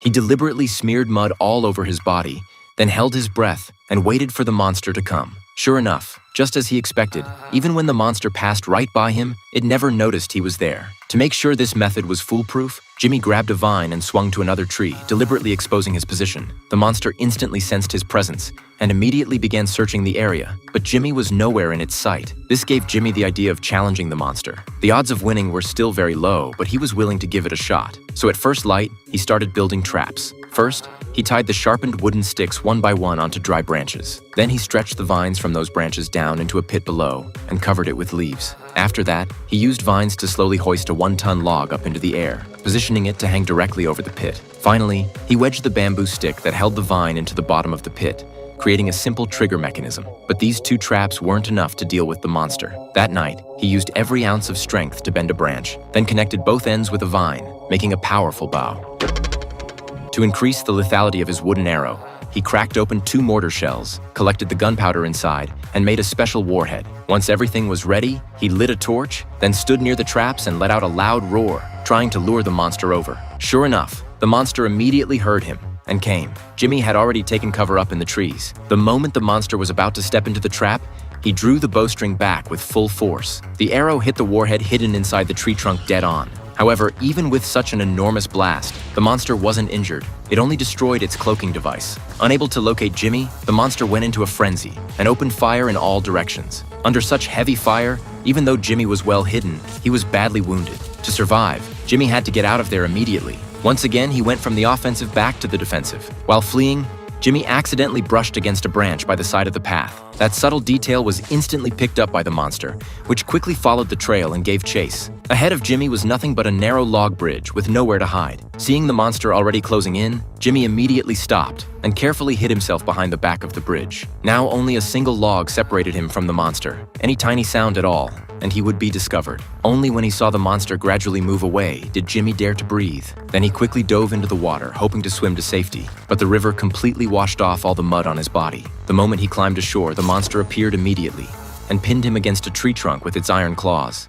He deliberately smeared mud all over his body, then held his breath and waited for the monster to come. Sure enough, just as he expected, even when the monster passed right by him, it never noticed he was there. To make sure this method was foolproof, Jimmy grabbed a vine and swung to another tree, deliberately exposing his position. The monster instantly sensed his presence and immediately began searching the area, but Jimmy was nowhere in its sight. This gave Jimmy the idea of challenging the monster. The odds of winning were still very low, but he was willing to give it a shot. So at first light, he started building traps. First, he tied the sharpened wooden sticks one by one onto dry branches. Then he stretched the vines from those branches down into a pit below and covered it with leaves. After that, he used vines to slowly hoist a 1-ton log up into the air, positioning it to hang directly over the pit. Finally, he wedged the bamboo stick that held the vine into the bottom of the pit, creating a simple trigger mechanism. But these 2 traps weren't enough to deal with the monster. That night, he used every ounce of strength to bend a branch, then connected both ends with a vine, making a powerful bow. To increase the lethality of his wooden arrow, he cracked open 2 mortar shells, collected the gunpowder inside, and made a special warhead. Once everything was ready, he lit a torch, then stood near the traps and let out a loud roar, trying to lure the monster over. Sure enough, the monster immediately heard him and came. Jimmy had already taken cover up in the trees. The moment the monster was about to step into the trap, he drew the bowstring back with full force. The arrow hit the warhead hidden inside the tree trunk dead on. However, even with such an enormous blast, the monster wasn't injured. It only destroyed its cloaking device. Unable to locate Jimmy, the monster went into a frenzy and opened fire in all directions. Under such heavy fire, even though Jimmy was well hidden, he was badly wounded. To survive, Jimmy had to get out of there immediately. Once again, he went from the offensive back to the defensive. While fleeing, Jimmy accidentally brushed against a branch by the side of the path. That subtle detail was instantly picked up by the monster, which quickly followed the trail and gave chase. Ahead of Jimmy was nothing but a narrow log bridge with nowhere to hide. Seeing the monster already closing in, Jimmy immediately stopped and carefully hid himself behind the back of the bridge. Now only a single log separated him from the monster. Any tiny sound at all, and he would be discovered. Only when he saw the monster gradually move away did Jimmy dare to breathe. Then he quickly dove into the water, hoping to swim to safety. But the river completely washed off all the mud on his body. The moment he climbed ashore, the monster appeared immediately and pinned him against a tree trunk with its iron claws.